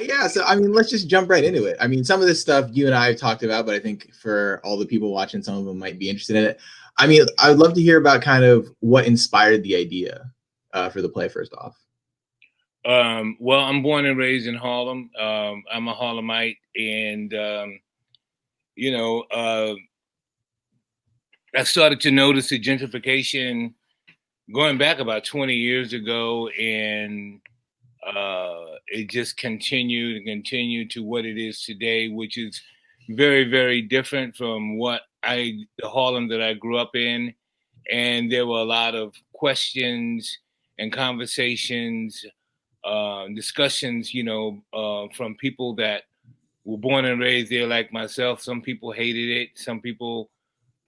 Yeah, so I mean, let's just jump right into it. I mean, some of this stuff you and I have talked about, but I think for all the people watching, some of them might be interested in it. I mean, I would love to hear about kind of what inspired the idea for the play, first off. Well, I'm born and raised in Harlem. I'm a Harlemite, and you know, uh, I started to notice the gentrification going back about 20 years ago, and it just continued and continued to what it is today, which is very, very different from the Harlem that I grew up in. And there were a lot of questions and conversations, discussions, from people that were born and raised there like myself. Some people hated it. Some people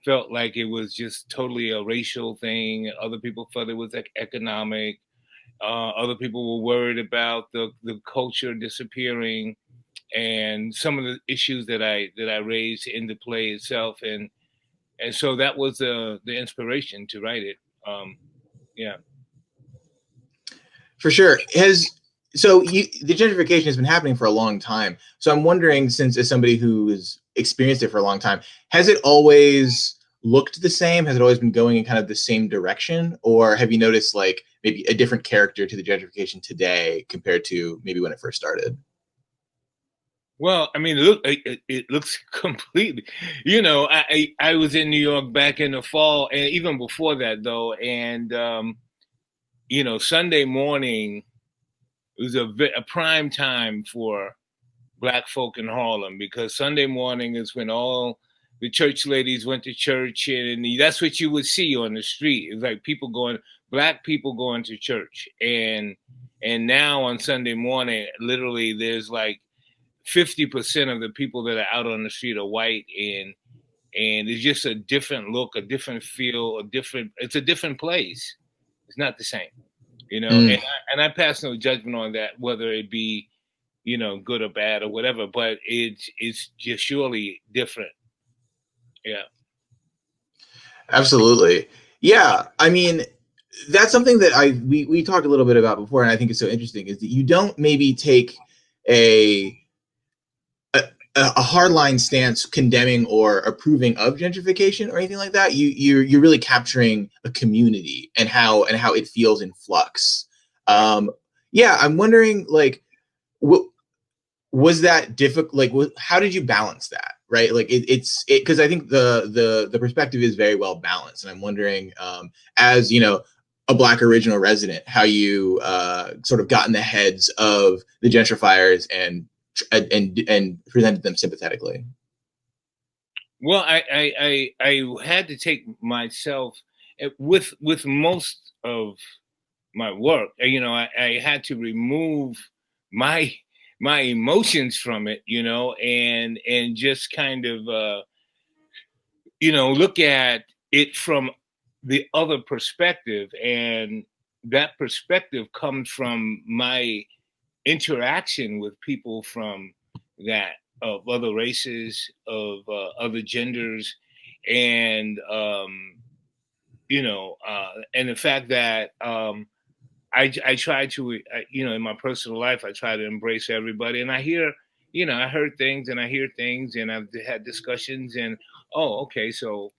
felt like it was just totally a racial thing. Other people felt it was like economic. Other people were worried about the culture disappearing, and some of the issues that I raised in the play itself, and so that was the inspiration to write it. Yeah. For sure. The gentrification has been happening for a long time. So I'm wondering, since as somebody who has experienced it for a long time, has it always looked the same? Has it always been going in kind of the same direction, or have you noticed like maybe a different character to the gentrification today compared to maybe when it first started? Well, I mean, it looks completely. I was in New York back in the fall, and even before that, though. And Sunday morning was a prime time for Black folk in Harlem, because Sunday morning is when all the church ladies went to church, and that's what you would see on the street. It's like Black people going to church, and now on Sunday morning, literally, there's like 50% of the people that are out on the street are white, and it's just a different look, a different feel, it's a different place. It's not the same, Mm. and I pass no judgment on that, whether it be, good or bad or whatever, but it's just surely different. Yeah. Absolutely. Yeah. I mean, that's something that we talked a little bit about before, and I think it's so interesting is that you don't maybe take a a hardline stance condemning or approving of gentrification or anything like that. You're really capturing a community and how it feels in flux. Right. Yeah, I'm wondering like what was that difficult? Like, how did you balance that? Right, like it's because I think the perspective is very well balanced, and I'm wondering, as you know, a Black original resident, how you sort of got in the heads of the gentrifiers and presented them sympathetically. Well, I had to take myself, with most of my work. I had to remove my my emotions from it, and just kind of look at it from the other perspective, and that perspective comes from my interaction with people from that of other races, of other genders, and and the fact that I try to, in my personal life, I try to embrace everybody, and I heard things and I hear things, and I've had discussions, and oh, okay, so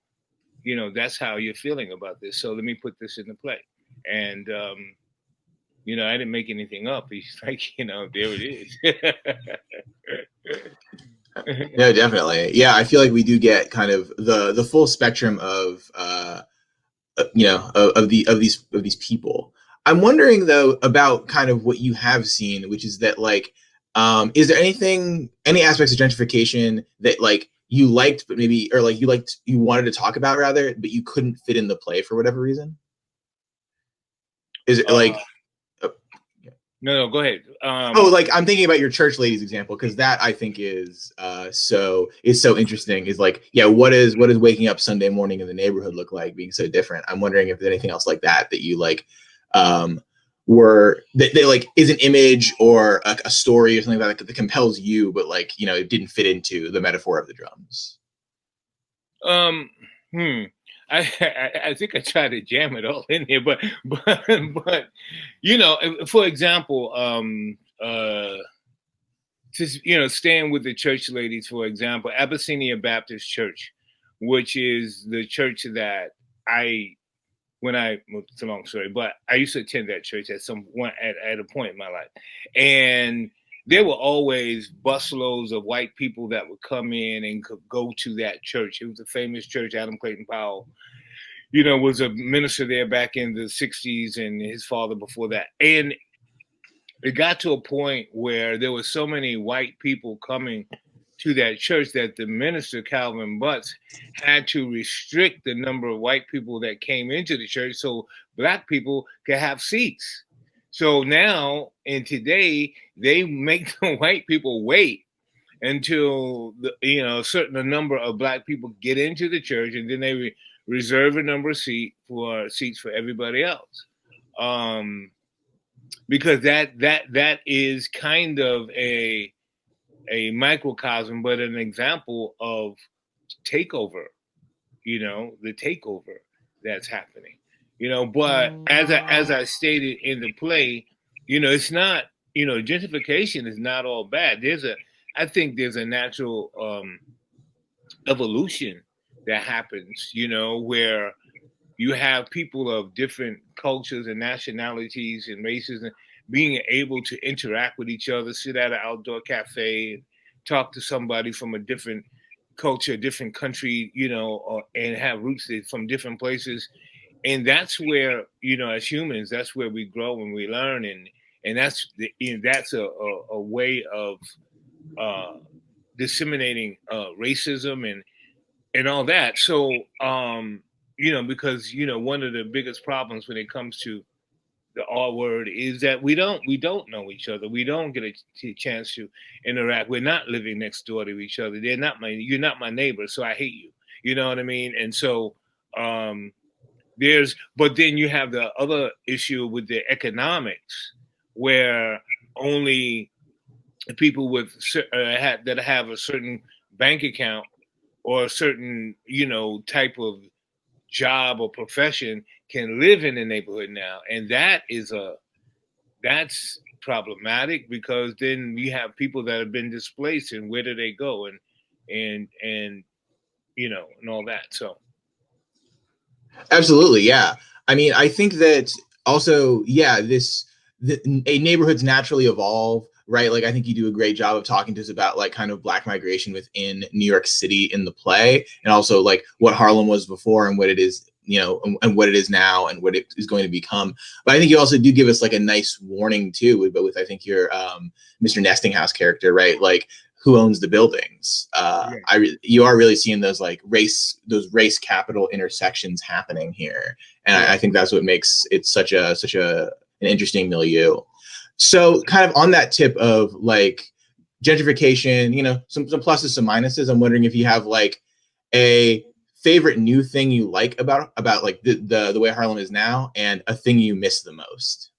that's how you're feeling about this, so let me put this into play, and I didn't make anything up. He's like, there it is. No, definitely. Yeah, I feel like we do get kind of the full spectrum of of these people. I'm wondering though about kind of what you have seen, which is that like, is there any aspects of gentrification that like you liked, but maybe or like you wanted to talk about rather, but you couldn't fit in the play for whatever reason? Is it uh, like no, go ahead. oh, like I'm thinking about your church ladies example because that I think is so interesting. Is like, yeah, what is waking up Sunday morning in the neighborhood look like being so different? I'm wondering if there's anything else like that that you like um were that they like is an image or a story or something like that that compels you, but like it didn't fit into the metaphor of the drums. um, hmm. I think I tried to jam it all in here, but for example, staying with the church ladies, for example, Abyssinia Baptist Church, which is the church that it's a long story, but I used to attend that church at a point in my life. And there were always busloads of white people that would come in and could go to that church. It was a famous church. Adam Clayton Powell, was a minister there back in the 60s, and his father before that. And it got to a point where there were so many white people coming to that church that the minister, Calvin Butts, had to restrict the number of white people that came into the church so black people could have seats. So now and today, they make the white people wait until a certain number of black people get into the church, and then they reserve a number of seats for everybody else. Because that is kind of a microcosm, but an example of takeover, the takeover that's happening, but as I stated in the play, it's not, gentrification is not all bad. I think there's a natural evolution that happens, where you have people of different cultures and nationalities and races and being able to interact with each other, sit at an outdoor cafe and talk to somebody from a different culture, different country, and have roots from different places. And that's where, as humans, that's where we grow and we learn. And that's a way of disseminating racism and all that. So, because, one of the biggest problems when it comes to the R word is that we don't know each other. We don't get a chance to interact. We're not living next door to each other. You're not my neighbor, so I hate you. You know what I mean? And so but then you have the other issue with the economics, where only people with that have a certain bank account or a certain type of job or profession can live in the neighborhood now, and that's problematic, because then we have people that have been displaced, and where do they go, and and all that. So absolutely, yeah. I mean, I think that also, yeah, a neighborhoods naturally evolve, right? Like, I think you do a great job of talking to us about like kind of Black migration within New York City in the play, and also like what Harlem was before and what it is, and what it is now and what it is going to become. But I think you also do give us like a nice warning too, but with I think your Mr. Nestinghouse character, right? Like, who owns the buildings? You are really seeing those race capital intersections happening here, and I think that's what makes it such an interesting milieu. So, kind of on that tip of like gentrification, some pluses, some minuses. I'm wondering if you have like a favorite new thing you like about like the way Harlem is now, and a thing you miss the most.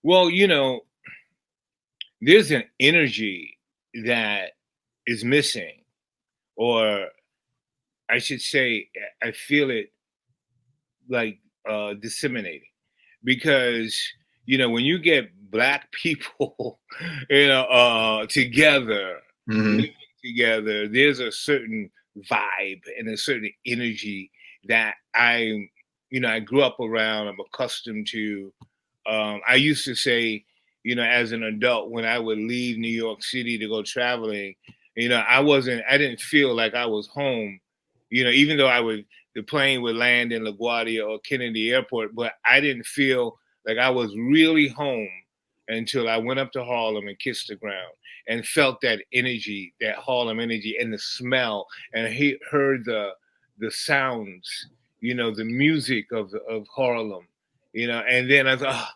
Well, there's an energy that is missing, or I should say, I feel it like disseminating, because when you get Black people together, living together, there's a certain vibe and a certain energy that I grew up around. I'm accustomed to. I used to say, as an adult, when I would leave New York City to go traveling, I didn't feel like I was home, even though the plane would land in LaGuardia or Kennedy Airport, but I didn't feel like I was really home until I went up to Harlem and kissed the ground and felt that energy, that Harlem energy, and the smell, and heard the sounds, the music of Harlem, and then I thought,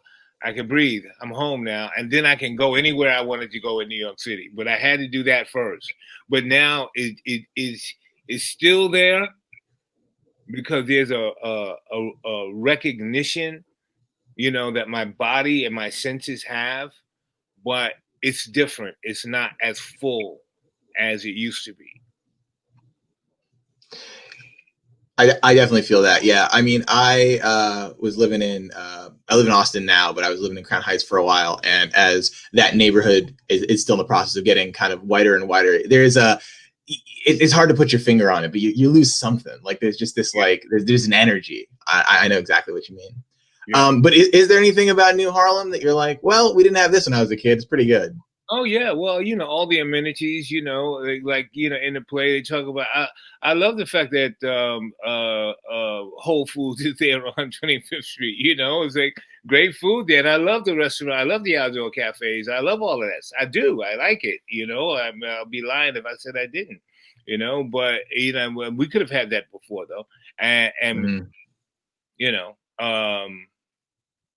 I can breathe. I'm home now, and then I can go anywhere I wanted to go in New York City. But I had to do that first. But now it is still there, because there's a recognition, that my body and my senses have, but it's different. It's not as full as it used to be. I definitely feel that. Yeah. I mean, I was living in I live in Austin now, but I was living in Crown Heights for a while. And as that neighborhood is still in the process of getting kind of whiter and whiter, there's it's hard to put your finger on it, but you lose something. Like there's just this like there's an energy. I know exactly what you mean. Yeah. But is there anything about New Harlem that you're like, well, we didn't have this when I was a kid. It's pretty good. Oh yeah, well, all the amenities, like in the play they talk about. I love the fact that Whole Foods is there on 25th Street. It's like great food there, and I love the restaurant. I love the outdoor cafes. I love all of that. I do. I like it. I'll be lying if I said I didn't. But we could have had that before though, and Mhm. you know,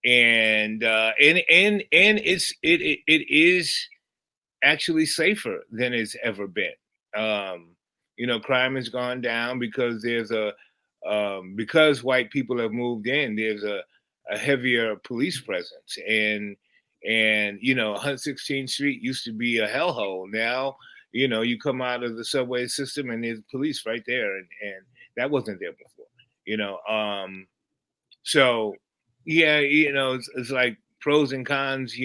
and it is actually safer than it's ever been. Crime has gone down because because white people have moved in. There's a heavier police presence, and 116th Street used to be a hellhole. Now, you come out of the subway system and there's police right there, and that wasn't there before. So yeah, it's like pros and cons,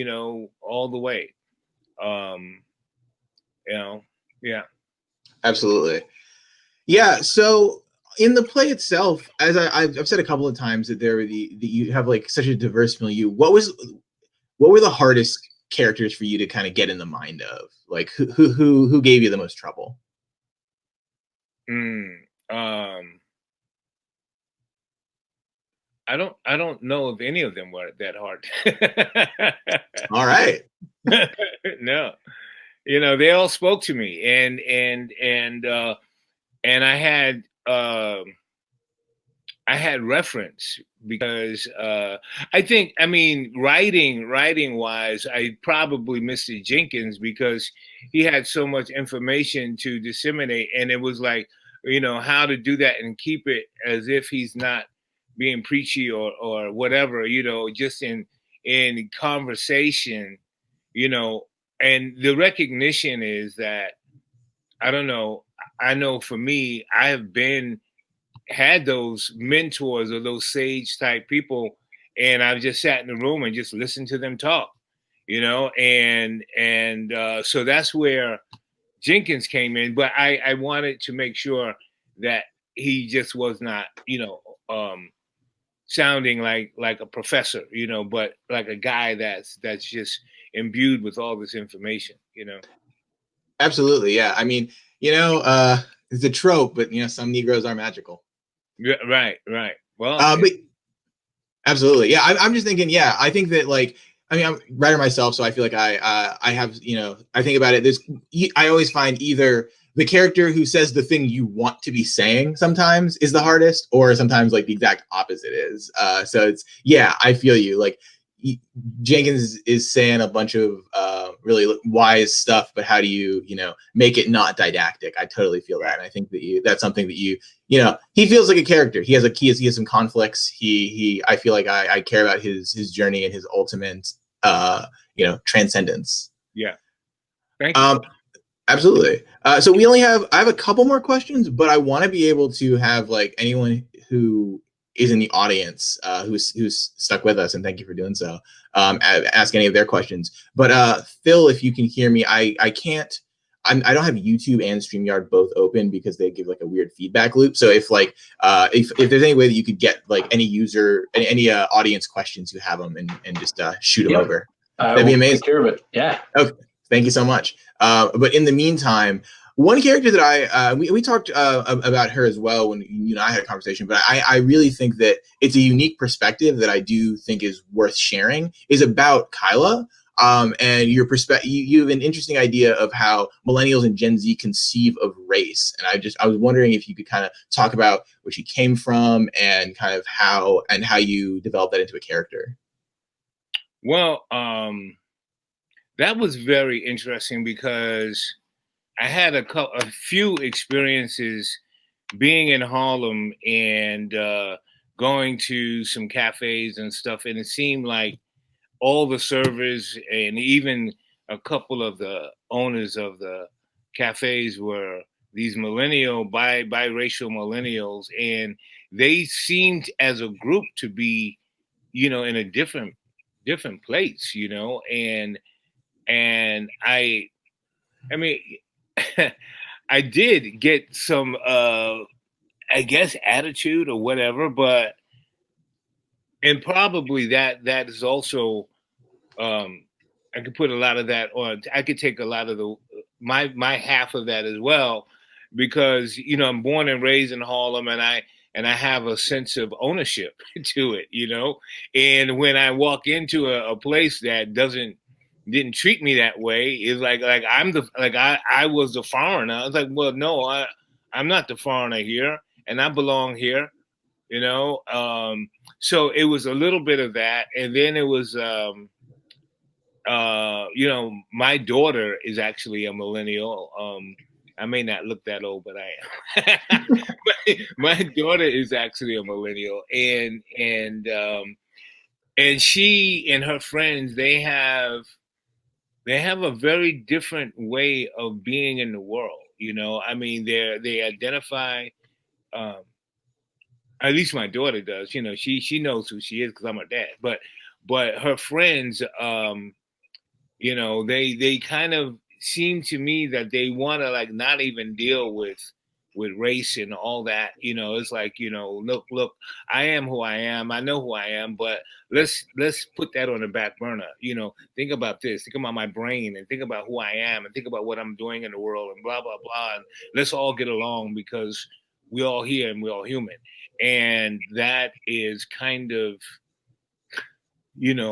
all the way. Um, yeah. Absolutely. Yeah. So in the play itself, as I've said a couple of times that you have like such a diverse milieu. What were the hardest characters for you to kind of get in the mind of? Like who gave you the most trouble? Mm, um, I don't know if any of them were that hard. All right. No, they all spoke to me, and I had reference because I mean, writing wise, I probably Mr. Jenkins because he had so much information to disseminate, and it was like, how to do that and keep it as if he's not being preachy or whatever, just in conversation, you know, and the recognition is that I don't know. I know for me, I have had those mentors or those sage type people, and I've just sat in the room and just listened to them talk, and so that's where Jenkins came in. But I wanted to make sure that he just was not, sounding like a professor, but like a guy that's just imbued with all this information. Absolutely. Yeah. I mean, it's a trope, but some Negroes are magical. Yeah, right. Well, But absolutely. Yeah. I'm just thinking, yeah, I think that like, I mean, I'm a writer myself, so I feel like I have, I think about it. I always find either the character who says the thing you want to be saying sometimes is the hardest, or sometimes like the exact opposite is. So it's, yeah, I feel you. Like Jenkins is saying a bunch of really wise stuff, but how do you, make it not didactic? I totally feel that, and I think that that's something that he feels like a character. He has some conflicts. I feel like I care about his journey and his ultimate, transcendence. yeah. Thank you. Absolutely. So I have a couple more questions, but I want to be able to have like anyone who is in the audience who's stuck with us, and thank you for doing so. Ask any of their questions. But Phil, if you can hear me, I can't. I don't have YouTube and StreamYard both open because they give like a weird feedback loop. So if if there's any way that you could get like any audience questions, you have them and just shoot them over. That'd be amazing. Take care of it. Yeah. Okay. Thank you so much. But in the meantime, one character that we talked about her as well when I had a conversation, but I really think that it's a unique perspective that I do think is worth sharing is about Kyla. And your perspective, you have an interesting idea of how millennials and Gen Z conceive of race. And I was wondering if you could kind of talk about where she came from and kind of how you developed that into a character. Well, that was very interesting because I had a few experiences being in Harlem and going to some cafes and stuff, and it seemed like all the servers and even a couple of the owners of the cafes were these biracial millennials, and they seemed as a group to be, in a different place, and I mean, I did get some, I guess, attitude or whatever, and probably that is also, I could put a lot of that on. I could take a lot of my half of that as well, because I'm born and raised in Harlem, and I have a sense of ownership to it, And when I walk into a place that didn't treat me that way, it's like I was the foreigner. I was like, well, no, I'm not the foreigner here, and I belong here, So it was a little bit of that, and then it was. My daughter is actually a millennial. I may not look that old, but I am. my daughter is actually a millennial, and she and her friends, they have a very different way of being in the world. I mean, they identify. At least my daughter does. She knows who she is because I'm her dad. But her friends, they kind of seem to me that they want to like not even deal with race and all that. It's like, look, I am who I am. I know who I am, but let's put that on the back burner. Think about this. Think about my brain, and think about who I am, and think about what I'm doing in the world, and blah blah blah. And let's all get along because we're all here and we're all human. And that is kind of,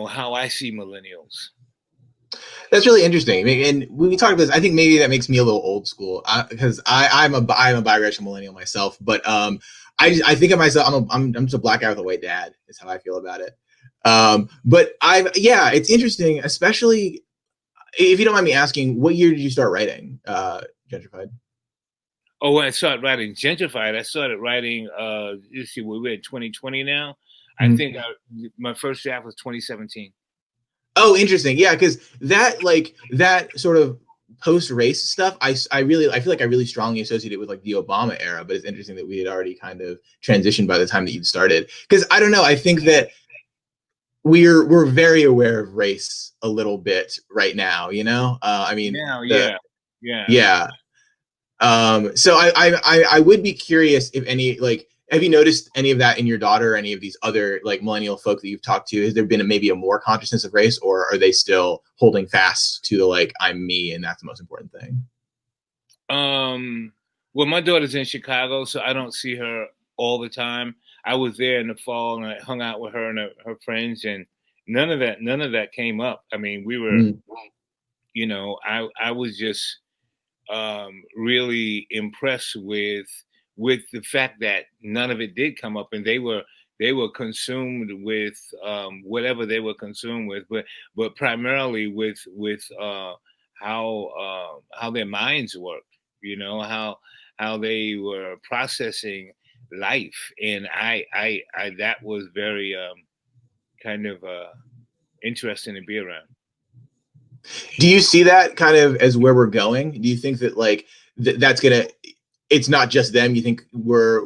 how I see millennials. That's really interesting. And when we talk about this, I think maybe that makes me a little old school, because I'm a biracial millennial myself. But I think of myself, I'm just a black guy with a white dad. Is how I feel about it. But it's interesting, especially if you don't mind me asking, what year did you start writing Gentrified? Oh, when I started writing Gentrified, I started writing. Let's see, we're at 2020 now. Mm-hmm. I think my first draft was 2017. Oh, interesting. Yeah, because that sort of post-race stuff, I feel like I really strongly associate it with like the Obama era. But it's interesting that we had already kind of transitioned by the time that you'd started. Because I don't know, I think that we're very aware of race a little bit right now. I mean, yeah. So I would be curious if any, like, have you noticed any of that in your daughter or any of these other like millennial folk that you've talked to? Has there been maybe a more consciousness of race, or are they still holding fast to the like, I'm me and that's the most important thing? Well, my daughter's in Chicago, so I don't see her all the time. I was there in the fall and I hung out with her and her friends, and none of that came up. I mean, we were, I was just really impressed with the fact that none of it did come up, and they were consumed with whatever they were consumed with, but primarily with how their minds worked, how they were processing life, and I that was very kind of interesting to be around. Do you see that kind of as where we're going? Do you think that like that's gonna? It's not just them. You think we're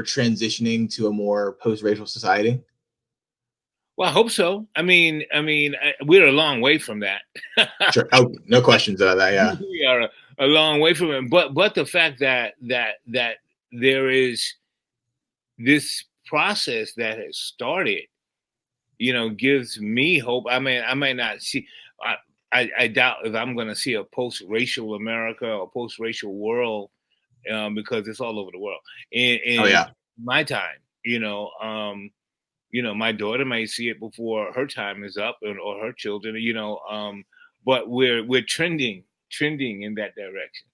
transitioning to a more post-racial society? Well, I hope so. I mean, we're a long way from that. Sure. Oh, no questions about that. Yeah, we are a long way from it. But the fact that there is this process that has started, gives me hope. I mean, I may not see. I doubt if I'm going to see a post-racial America or post-racial world, because it's all over the world. In my time, my daughter may see it before her time is up, or her children, but we're trending in that direction.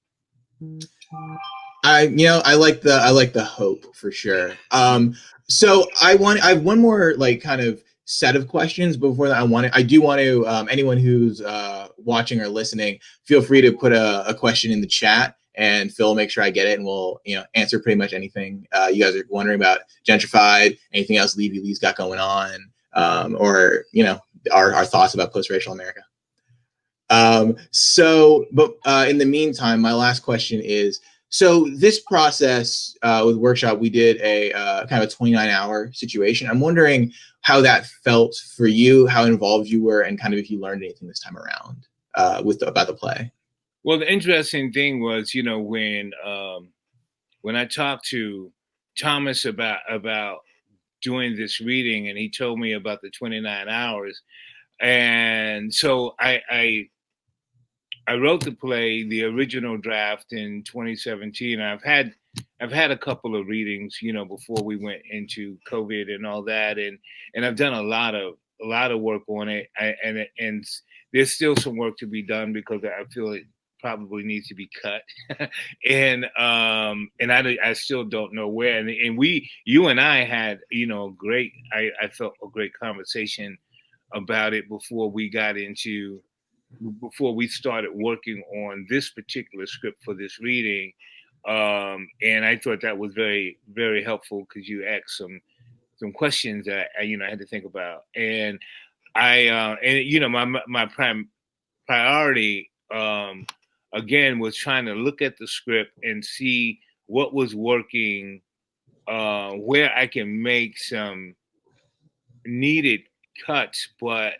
I like the hope for sure. So I have one more like kind of set of questions before that. I do want to, anyone who's watching or listening, feel free to put a question in the chat, and Phil will make sure I get it, and we'll answer pretty much anything you guys are wondering about Gentrified, anything else Levy Lee's got going on, or our thoughts about post-racial America. But in the meantime, my last question is, So this process with workshop, we did a kind of a 29-hour situation. I'm wondering how that felt for you, how involved you were, and kind of if you learned anything this time around about the play. Well, the interesting thing was, when I talked to Thomas about doing this reading, and he told me about the 29 hours, and so I wrote the play, the original draft, in 2017. I've had a couple of readings, before we went into COVID and all that, and I've done a lot of work on it. And there's still some work to be done because I feel it probably needs to be cut, and I still don't know where. And you and I had I felt a great conversation about it before we started working on this particular script for this reading. And I thought that was very, very helpful because you asked some questions that I had to think about. And my prime priority, again, was trying to look at the script and see what was working, where I can make some needed cuts, but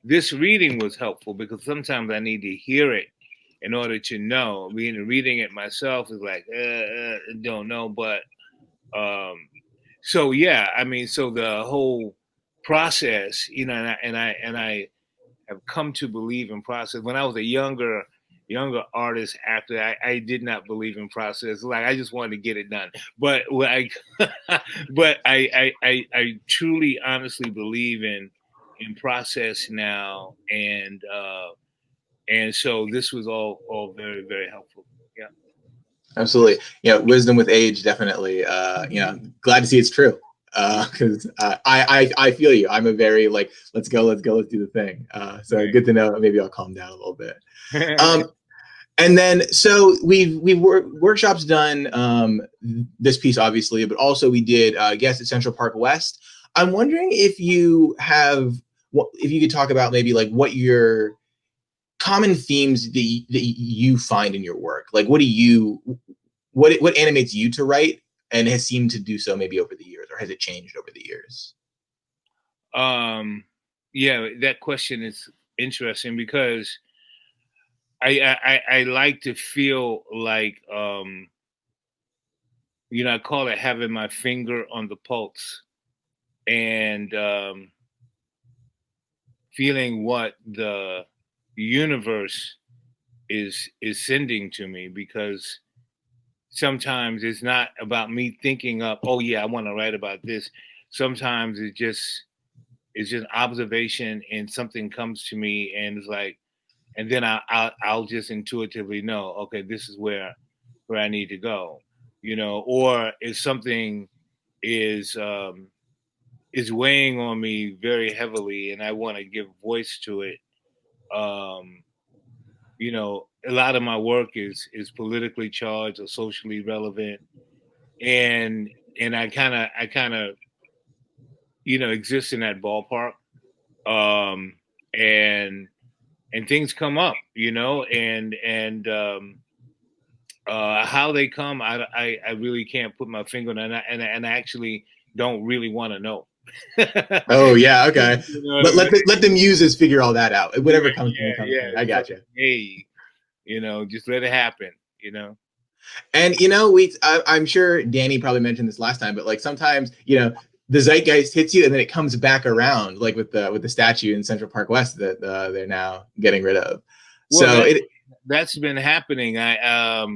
this reading was helpful because sometimes I need to hear it in order to know. Reading it myself is like, don't know, but so yeah, so the whole process, and I have come to believe in process. When I was a younger artist actor, I did not believe in process. Like, I just wanted to get it done. But I truly, honestly believe in process now, and so this was all very, very helpful. Yeah, absolutely. Wisdom with age, definitely. Glad to see it's true. Because I feel you. I'm a very like, let's go, let's do the thing. So right. Good to know. Maybe I'll calm down a little bit. And then, so we've workshops done this piece, obviously, but also we did guests at Central Park West. I'm wondering if you could talk about maybe like what your common themes that you find in your work. Like, what animates you to write and has seemed to do so maybe over the years, or has it changed over the years? Yeah, that question is interesting because I like to feel like, I call it having my finger on the pulse, and feeling what the universe is sending to me, because sometimes it's not about me thinking up, oh yeah, I want to write about this. Sometimes it's just observation, and something comes to me, and it's like, and then I'll just intuitively know, okay, this is where I need to go, or if something is weighing on me very heavily and I want to give voice to it. A lot of my work is politically charged or socially relevant, and I kind of exist in that ballpark, and things come up, and how they come, I really can't put my finger on it, and I actually don't really want to know. Oh yeah, okay. Let the muses figure all that out. Whatever comes to me, comes to me. I gotcha. Like, hey, just let it happen. And I'm sure Danny probably mentioned this last time, but like sometimes the zeitgeist hits you and then it comes back around, like with the statue in Central Park West that they're now getting rid of. Well, so that's been happening. I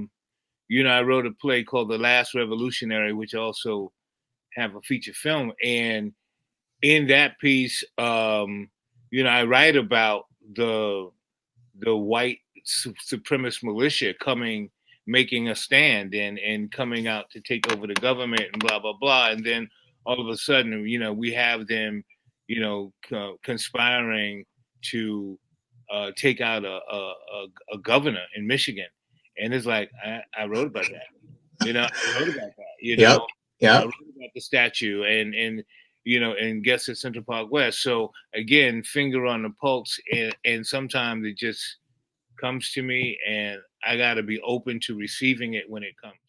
wrote a play called The Last Revolutionary, which also have a feature film, and in that piece, I write about the white supremacist militia making a stand and coming out to take over the government and blah, blah, blah. And then all of a sudden, we have them, conspiring to take out a governor in Michigan. And it's like, I wrote about that. I wrote about that, Yeah. I wrote about the statue and guests at Central Park West. So again, finger on the pulse, and sometimes it just comes to me, and I got to be open to receiving it when it comes.